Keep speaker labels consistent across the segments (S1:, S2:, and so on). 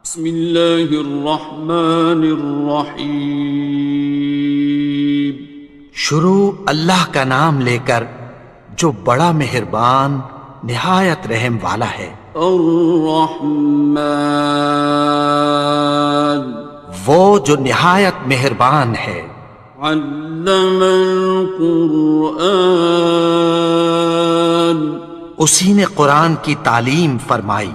S1: بسم اللہ الرحمن الرحیم۔
S2: شروع اللہ کا نام لے کر جو بڑا مہربان نہایت رحم والا ہے۔
S1: الرحمن،
S2: وہ جو نہایت مہربان ہے۔
S1: علم القرآن،
S2: اسی نے قرآن کی تعلیم فرمائی۔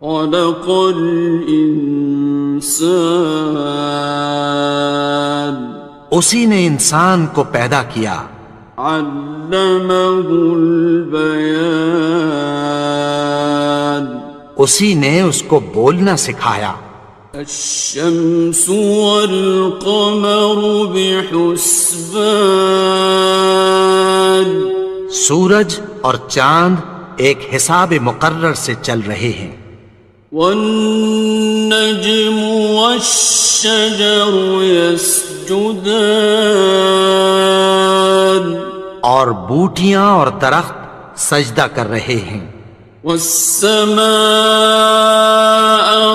S1: خلق الانسان،
S2: اسی نے انسان کو پیدا کیا۔
S1: علمہ البیان،
S2: اسی نے اس کو بولنا سکھایا۔
S1: الشمس والقمر بحسبان،
S2: سورج اور چاند ایک حساب مقرر سے چل رہے ہیں۔
S1: والنجم والشجر يسجدان،
S2: اور بوٹیاں اور درخت سجدہ کر رہے ہیں۔
S1: والسماء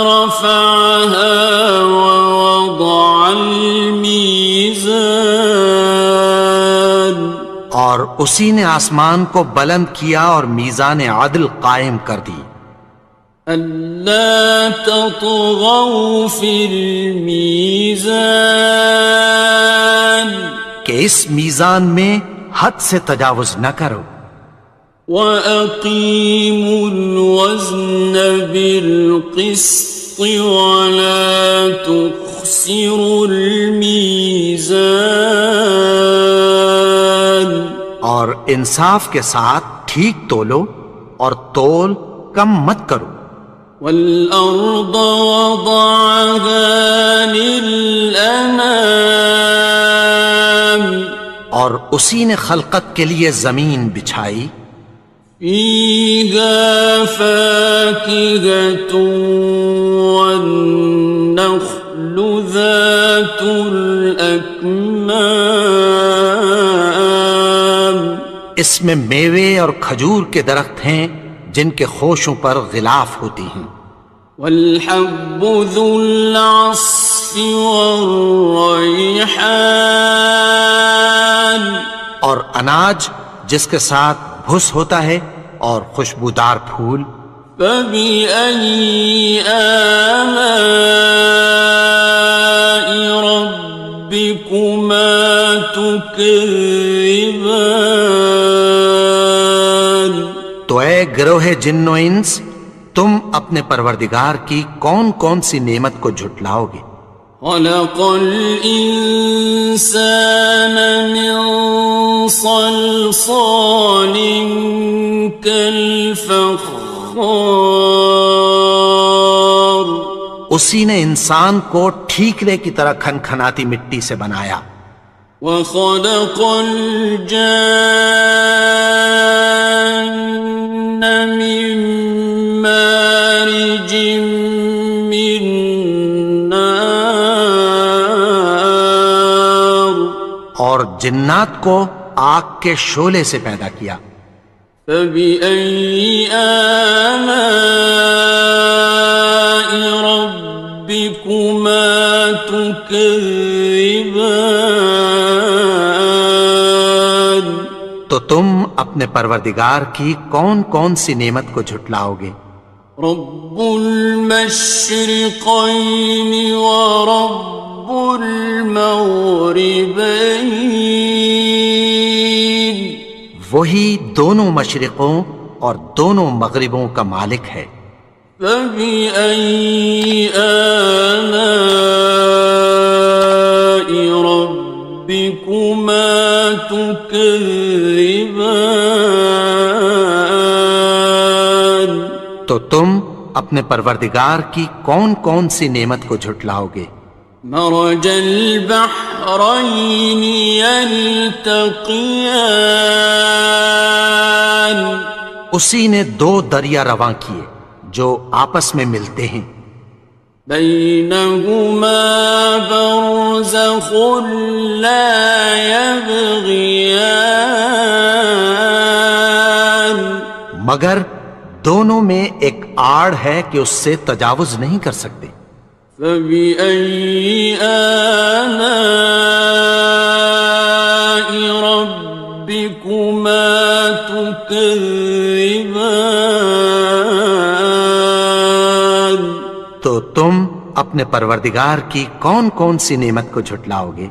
S1: رفعها ووضع الميزان،
S2: اور اسی نے آسمان کو بلند کیا اور میزان عدل قائم کر دی۔
S1: ألا تطغوا في الميزان،
S2: کہ اس میزان میں حد سے تجاوز نہ کرو۔
S1: وَأَقِيمُوا الْوَزْنَ بِالْقِسْطِ وَلَا تُخْسِرُوا الْمِيزَانَ،
S2: اور انصاف کے ساتھ ٹھیک تولو اور تول کم مت کرو۔
S1: وَالْأَرْضَ وَضَعَهَا لِلْأَنَامِ،
S2: اور اسی نے خلقت کے لیے زمین بچھائی۔
S1: فِيهَا فَاكِهَةٌ وَالنَّخْلُ ذَاتُ الْأَكْمَامِ،
S2: اس میں میوے اور کھجور کے درخت ہیں جن کے خوشوں پر غلاف ہوتی ہیں۔
S1: وَالْحَبُّ ذُو الْعَصْفِ وَالرَّيْحَانِ،
S2: اور اناج جس کے ساتھ بھس ہوتا ہے اور خوشبودار پھول۔
S1: فَبِأَيِّ آلَاءِ رَبِّكُمَا تُكَذِّبَانِ،
S2: تو اے گروہ جن و انس، تم اپنے پروردگار کی کون کون سی نعمت کو جھٹلاؤ گے؟
S1: خَلَقَ الْإِنسَانَ مِنْ صَلْصَالٍ كَالْفَخَّارِ،
S2: اسی نے انسان کو ٹھیکرے کی طرح کھنکھناتی مٹی سے بنایا۔
S1: وَخَلَقَ الْجَانَّ مِن مَّارِجٍ مِّن نَّارٍ،
S2: اور جنات کو آگ کے شعلے سے پیدا کیا۔
S1: فَبِأَيِّ آلَاءِ رَبِّكُمَا تُكَذِّبَانِ،
S2: تو تم اپنے پروردگار کی کون کون سی نعمت کو جھٹلاؤ گے؟
S1: رب المشرقين ورب المغربين،
S2: وہی دونوں مشرقوں اور دونوں مغربوں کا مالک ہے۔
S1: فَبِأَيِّ آلَاءِ رَبِّكُمَا تُكَذِّبَانِ،
S2: تو تم اپنے پروردگار کی کون کون سی نعمت کو جھٹلاؤ گے؟
S1: مرج البحرين يلتقيان،
S2: اسی نے دو دریا رواں کیے جو آپس میں ملتے ہیں۔
S1: بينهما برزخ لا يبغيان،
S2: مگر دونوں میں ایک آڑ ہے کہ اس سے تجاوز نہیں کر سکتے.
S1: فبأي آلاء ربكما تكذبان.
S2: تو تم اپنے پروردگار کی کون کون سی نعمت کو جھٹلاؤ گے؟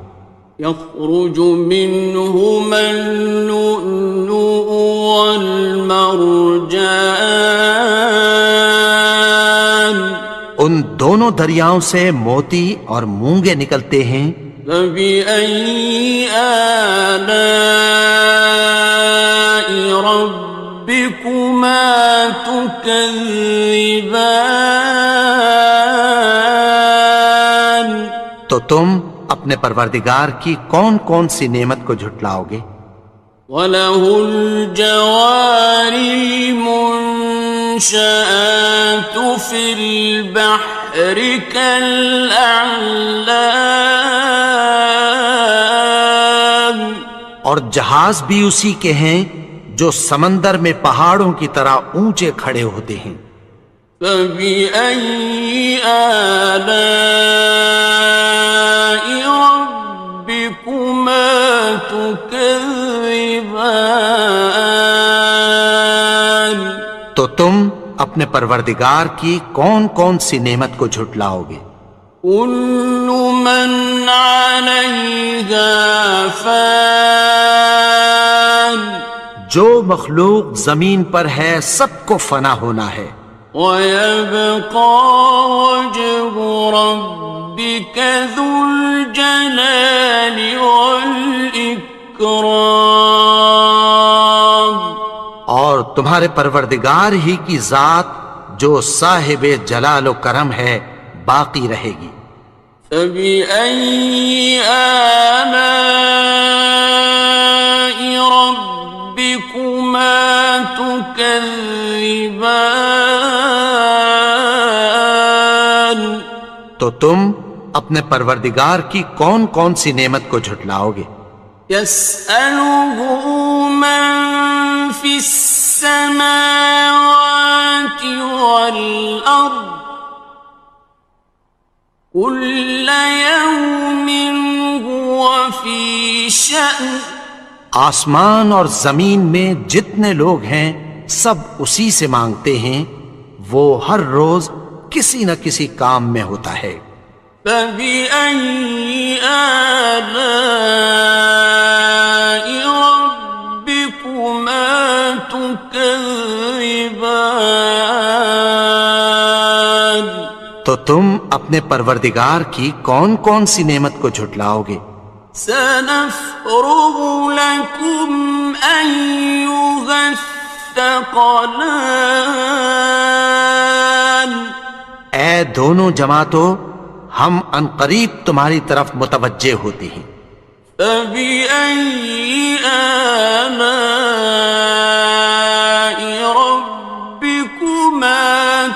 S1: يخرج منهما اللؤلؤ والمرجان.
S2: ان دونوں دریاؤں سے موتی اور مونگے نکلتے ہیں.
S1: فبأي آلاء ربكما تكذبان.
S2: تو تم اپنے پروردگار کی کون کون سی نعمت کو جھٹلاؤ گے؟
S1: وَلَهُ الْجَوَارِ الْمُنشَآتُ فِي الْبَحْرِ كَالْأَعْلَامِ.
S2: اور جہاز بھی اسی کے ہیں جو سمندر میں پہاڑوں کی طرح اونچے کھڑے ہوتے ہیں.
S1: فَبِأَيِّ آلَاءِ رَبِّكُمَا تُكَذِّبَانِ.
S2: تو تم اپنے پروردگار کی کون کون سی نعمت کو جھٹلاؤ گے؟
S1: كُلُّ مَنْ عَلَيْهَا فَانٍ.
S2: جو مخلوق زمین پر ہے سب کو فنا ہونا ہے.
S1: وَيَبْقَى وَجْهُ رَبِّكَ ذُو الْجَلَالِ وَالْإِكْرَامِ.
S2: اور تمہارے پروردگار ہی کی ذات جو صاحب جلال و کرم ہے باقی رہے گی.
S1: فَبِأَيِّ آلَاءِ رَبِّكُمَا تُكَذِّبَانِ.
S2: تو تم اپنے پروردگار کی کون کون سی نعمت کو جھٹلاؤ گے؟
S1: يَسْأَلُهُ مَن فِي السَّمَاوَاتِ وَالْأَرْضِ كُلَّ يَوْمٍ هُوَ فِي شَأْنٍ.
S2: آسمان اور زمین میں جتنے لوگ ہیں سب اسی سے مانگتے ہیں، وہ ہر روز کسی نہ کسی کام میں ہوتا ہے.
S1: فَبِأَيِّ آلَاءِ رَبِّكُمَا تُكَذِّبَانِ.
S2: تو تم اپنے پروردگار کی کون کون سی نعمت کو جھٹلاؤ گے؟
S1: سَنَفْرُغُ لَكُمْ أَيُّهَ الثَّقَلَانِ.
S2: اے دونوں جماعتوں، ہم عنقریب تمہاری طرف متوجہ ہوتے ہیں.
S1: فَبِأَيِّ آلَاءِ رَبِّكُمَا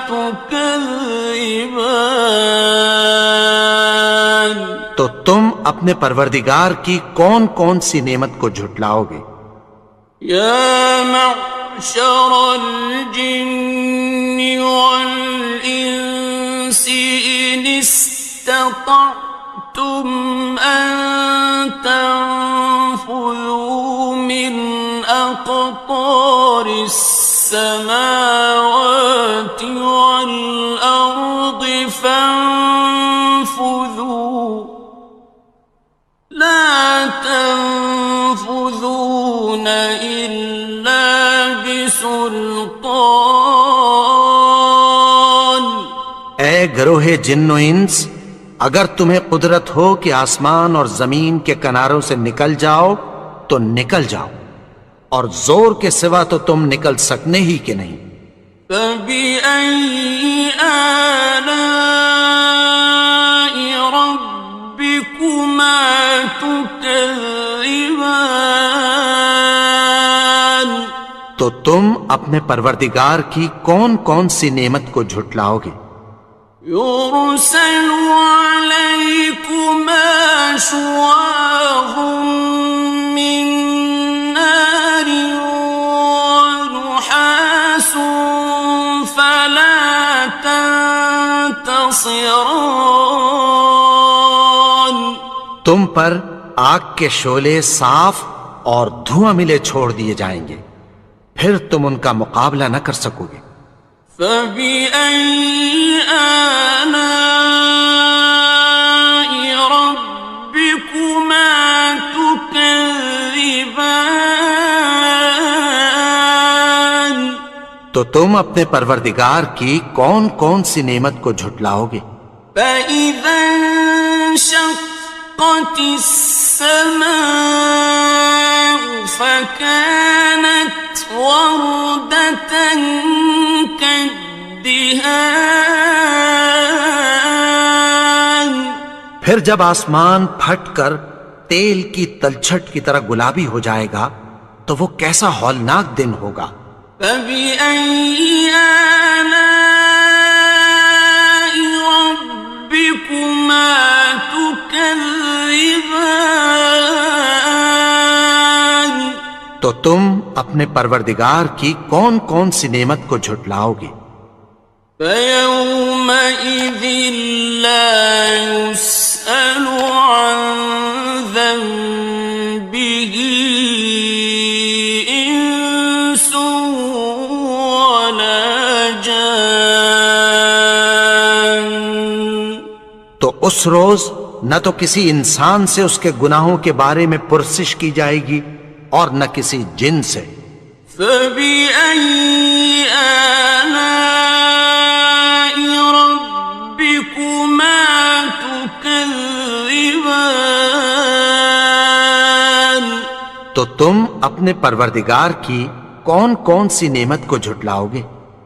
S1: تُكَذِّبَانِ.
S2: تو تم اپنے پروردگار کی کون کون سی نعمت کو جھٹلاؤ گے؟
S1: يَا مَعْشَرَ الْجِنِّ وَالْإِنسِ إِنِ اسْتَطَعْتُمْ أَن تَنفُذُوا مِنْ أَقْطَارِ السَّمَاوَاتِ وَالْأَرْضِ فَانفُذُوا لَا تَنفُذُونَ إِلَّا بِسُلْطَانٍ.
S2: اے گروہ جن و انس، اگر تمہیں قدرت ہو کہ آسمان اور زمین کے کناروں سے نکل جاؤ تو نکل جاؤ، اور زور کے سوا تو تم نکل سکنے ہی کہ نہیں.
S1: فَبِأَيِّ آلَاءِ رَبِّكُمَا تُكَذِّبَانِ.
S2: تو تم اپنے پروردگار کی کون کون سی نعمت کو جھٹلاؤ گے؟
S1: يُرْسَلُ عَلَيْكُمَا شُوَاظٌ مِّن نَّارٍ وَنُحَاسٌ خاصران.
S2: تم پر آگ کے شعلے صاف اور دھواں ملے چھوڑ دیے جائیں گے، پھر تم ان کا مقابلہ نہ کر سکو گے۔
S1: فبأي آلاء ربكما تكذبان.
S2: تو تم اپنے پروردگار کی کون کون سی نعمت کو جھٹلاؤ گے؟
S1: فإذا انشقت السماء فكانت وردة كالدهان.
S2: پھر جب آسمان پھٹ کر تیل کی تلچھٹ کی طرح گلابی ہو جائے گا تو وہ کیسا ہولناک دن ہوگا۔
S1: فبأي آلاء ربكما تكذبان.
S2: تو تم اپنے پروردگار کی کون کون سی نعمت کو جھٹلاؤ گے؟
S1: فيومئذ لا يسأل عن ذنبه إنس ولا جان.
S2: تو اس روز نہ تو کسی انسان سے اس کے گناہوں کے بارے میں پرسش کی جائے گی اور نہ کسی جن سے۔
S1: فبأي آلاء ربكما تكذبان.
S2: تو تم اپنے پروردگار کی کون کون سی نعمت کو جھٹلاؤ گے؟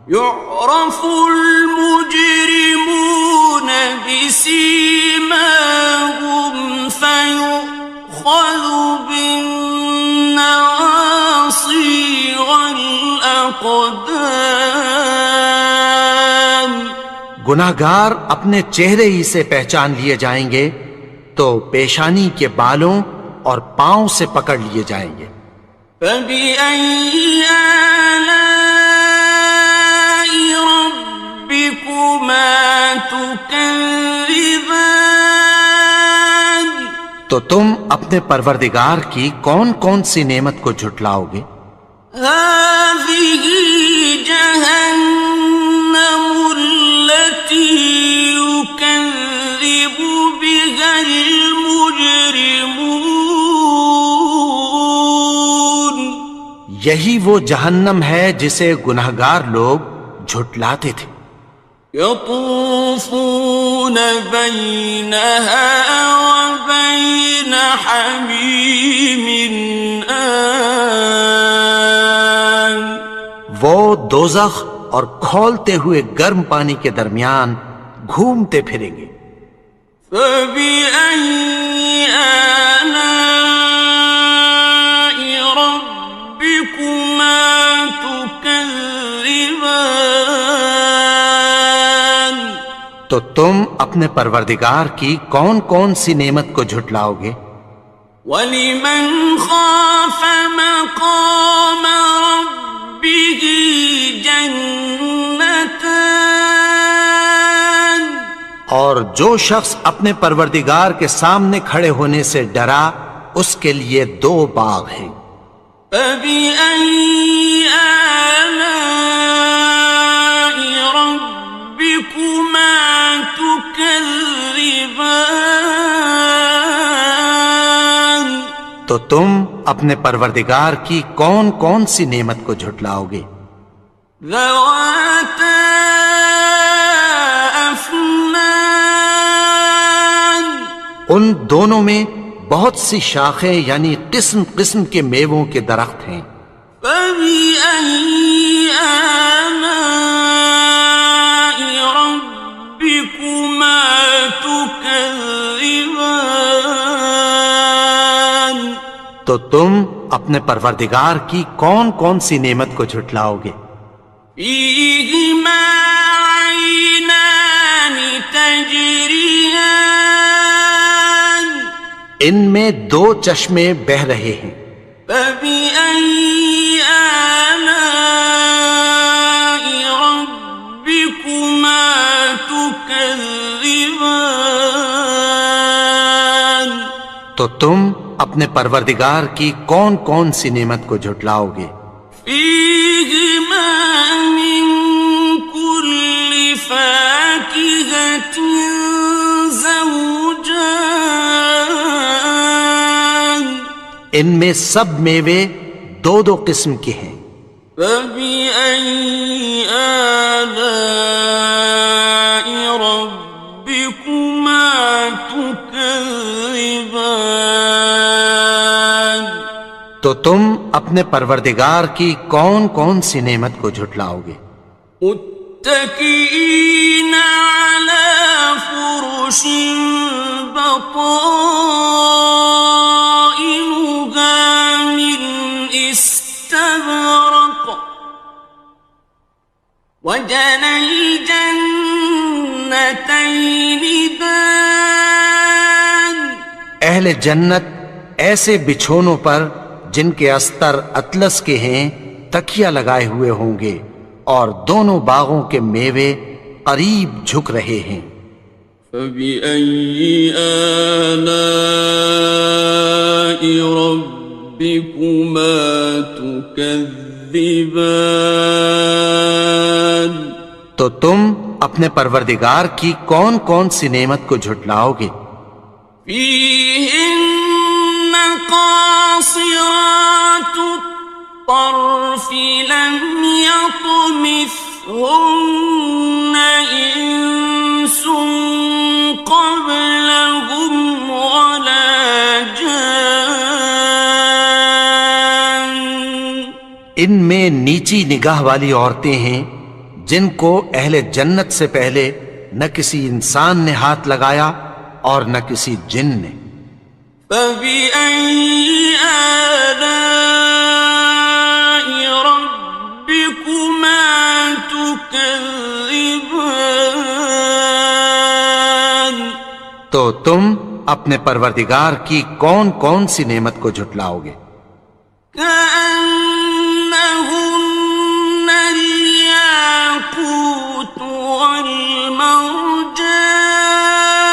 S1: يعرف المجرمون بسيماهم فيؤخذ بالنواصي والأقدام.
S2: گناہگار اپنے چہرے ہی سے پہچان لیے جائیں گے تو پیشانی کے بالوں اور پاؤں سے پکڑ لیے جائیں گے۔
S1: فبأي آلاء ربكما تكذبان.
S2: تو تم اپنے پروردگار کی کون کون سی نعمت کو جھٹلاؤ گے؟
S1: هذه جهنم التي يكذب بها المجرمون.
S2: یہی وہ جہنم ہے جسے گناہگار لوگ جھٹلاتے تھے۔
S1: يطوفون بينها وبين حميم آن.
S2: وہ دوزخ اور کھولتے ہوئے گرم پانی کے درمیان گھومتے پھریں گے۔
S1: فبأي آلاء ربكما تكذبان.
S2: تو تم اپنے پروردگار کی کون کون سی نعمت کو جھٹلاؤ گے؟
S1: وَلِمَنْ خَافَ مَقَامَ رَبِّهِ جَنَّتَانِ.
S2: اور جو شخص اپنے پروردگار کے سامنے کھڑے ہونے سے ڈرا اس کے لیے 2 باغ ہیں۔
S1: فَبِأَيِّ آلَاءِ رَبِّكُمَا تُكَذِّبَانِ.
S2: تو تم اپنے پروردگار کی کون کون سی نعمت کو جھٹلاؤ گے؟
S1: ذَوَاتَا أَفْنَانٍ.
S2: ان دونوں میں بہت سی شاخیں یعنی قسم قسم کے میووں کے درخت ہیں۔
S1: فَبِأَيِّ آلَاءِ رَبِّكُمَا تُكَذِّبَانِ.
S2: تو تم اپنے پروردگار کی کون کون سی نعمت کو جھٹلاؤ گے؟
S1: فِيهِمَا عَيْنَانِ تَجْرِيَانِ.
S2: ان میں 2 چشمے بہہ رہے ہیں۔
S1: فَبِأَيِّ آلَاءِ رَبِّكُمَا تُكَذِّبَانِ. تكذبان
S2: تو تم اپنے پروردگار کی کون کون سی نعمت کو جھٹلاؤ گے؟
S1: فيهما من كل فاكهة زوجان
S2: ان میں سب میوے دو دو قسم کے ہیں۔
S1: فبأي آلاء ربكما تكذبان
S2: تو تم اپنے پروردگار کی کون کون سی نعمت کو جھٹلاؤ گے؟
S1: متكئين على فرش بطائنها من استبرق وجنى الجنتين دان
S2: اہل جنت ایسے بچھونوں پر جن کے استر اطلس کے ہیں تکیہ لگائے ہوئے ہوں گے، اور دونوں باغوں کے میوے قریب جھک رہے ہیں۔
S1: فبأي آلاء ربكما تكذبان
S2: تو تم اپنے پروردگار کی کون کون سی نعمت کو جھٹلاؤ گے؟
S1: فيهن قاصرات الطرف لم يطمثهن إنس قبلهم ولا جان
S2: ان میں نیچی نگاہ والی عورتیں ہیں جن کو اہل جنت سے پہلے نہ کسی انسان نے ہاتھ لگایا اور نہ کسی جن نے۔
S1: فبأي آلاء ربكما تكذبان
S2: تو تم اپنے پروردگار کی کون کون سی نعمت کو جھٹلاؤ گے؟
S1: كأنهن الياقوت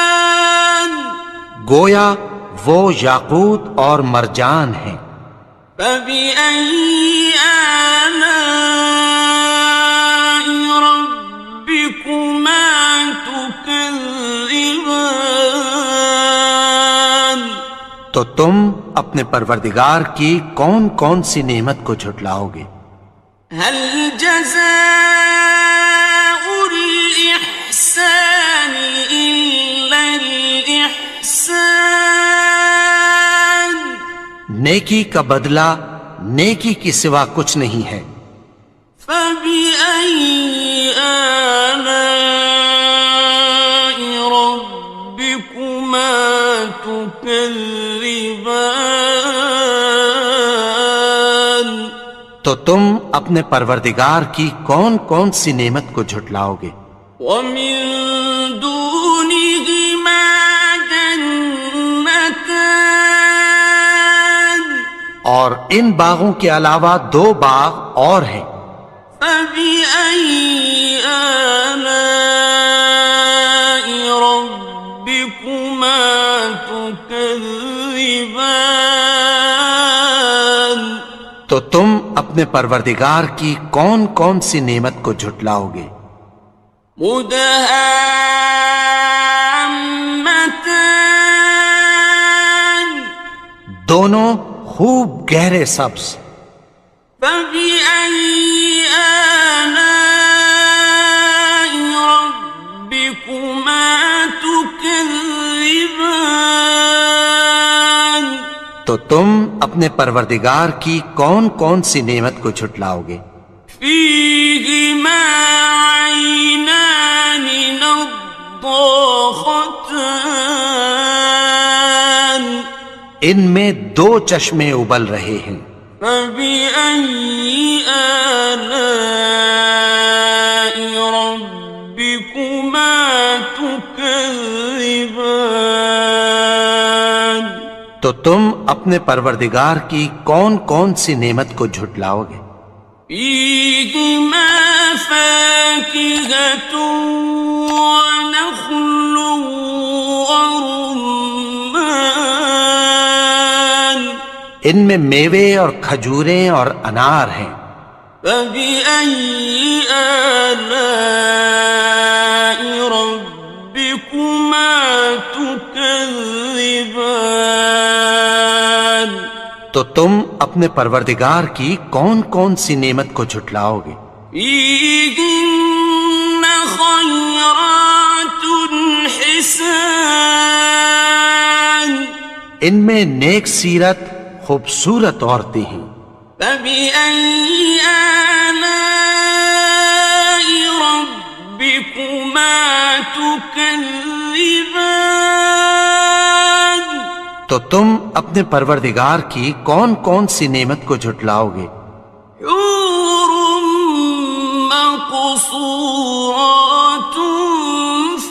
S1: والمرجان
S2: گویا وہ یاقوت اور مرجان ہیں۔
S1: فبأي آلاء ربكما تكذبان
S2: تو تم اپنے پروردگار کی کون کون سی نعمت کو جھٹلاؤ گے؟
S1: هل جزاء الإحسان إلا الإحسان
S2: نیکی کا بدلہ نیکی کی سوا کچھ نہیں ہے۔
S1: فبأي آلاء ربكما تكذبان
S2: تو تم اپنے پروردگار کی کون کون سی نعمت کو جھٹلاؤ گے؟
S1: ومن دونهما جنتان
S2: اور ان باغوں کے علاوہ دو باغ اور ہیں۔
S1: فبأي آلاء ربكما تكذبان
S2: تو تم اپنے پروردگار کی کون کون سی نعمت کو جھٹلاؤ گے؟
S1: مدهامتان
S2: دونوں خوب گہرے سبز۔
S1: فبأي آلاء ربكما تكذبان
S2: تو تم اپنے پروردگار کی کون کون سی نعمت کو جھٹلاؤ گے؟
S1: فيهما عينان نضاختان
S2: ان میں دو چشمے ابل رہے ہیں۔
S1: فبأي آلاء ربكما تكذبان
S2: تو تم اپنے پروردگار کی کون کون سی نعمت کو جھٹلاؤ گے؟
S1: فيهما فاكهة ونخل ورمان
S2: ان میں میوے اور کھجوریں اور انار ہیں.
S1: فبأي آلاء ربكما تكذبان
S2: تو تم اپنے پروردگار کی کون کون سی نعمت کو جھٹلاؤ گے؟
S1: فيهن خيرات حسان
S2: ان میں نیک سیرت خوبصورت عورتیں ہیں.
S1: فبأي آلاء ربكما تكذبان
S2: تو تم اپنے پروردگار کی کون کون سی نعمت کو جھٹلاؤ گے؟
S1: حور مقصورات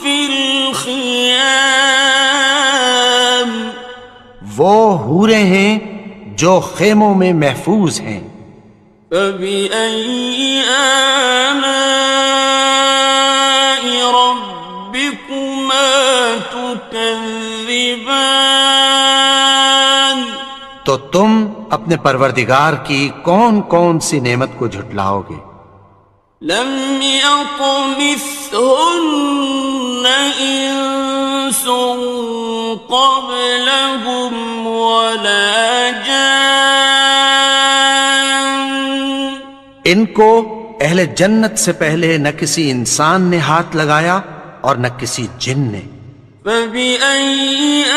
S1: في الخيام
S2: وہ حوریں ہیں جو خیموں میں محفوظ ہیں.
S1: فبأي آلاء ربكما تكذبان
S2: تو تم اپنے پروردگار کی کون کون سی نعمت کو جھٹلاؤ گے؟
S1: لم يطمثهن إنس قبلهم ولا جان
S2: ان کو اہل جنت سے پہلے نہ کسی انسان نے ہاتھ لگایا اور نہ کسی جن نے.
S1: فبأي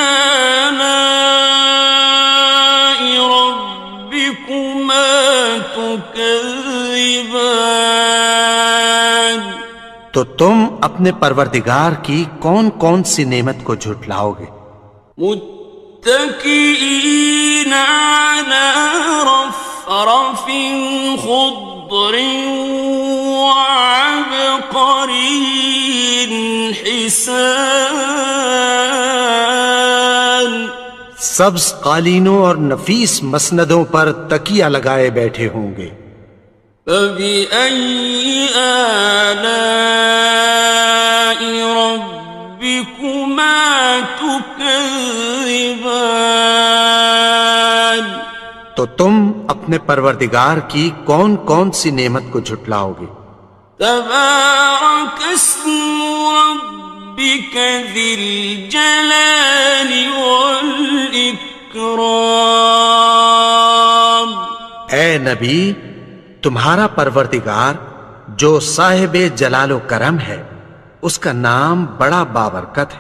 S1: آلاء ربكما تكذبان
S2: تو تم اپنے پروردگار کی کون کون سی نعمت کو جھٹلاؤ گے؟
S1: متكئين على رفرف خضر وعبقري حسان
S2: سبز قالینوں اور نفیس مسندوں پر تکیہ لگائے بیٹھے ہوں گے.
S1: فبأي آلاء ربكما تكذبان
S2: تو تم اپنے پروردگار کی کون کون سی نعمت کو جھٹلاؤ گے؟
S1: تبارك اسم ربك ذي الجلال والإكرام
S2: اے نبی، تمہارا پروردگار جو صاحب جلال و کرم ہے، اس کا نام بڑا بابرکت ہے.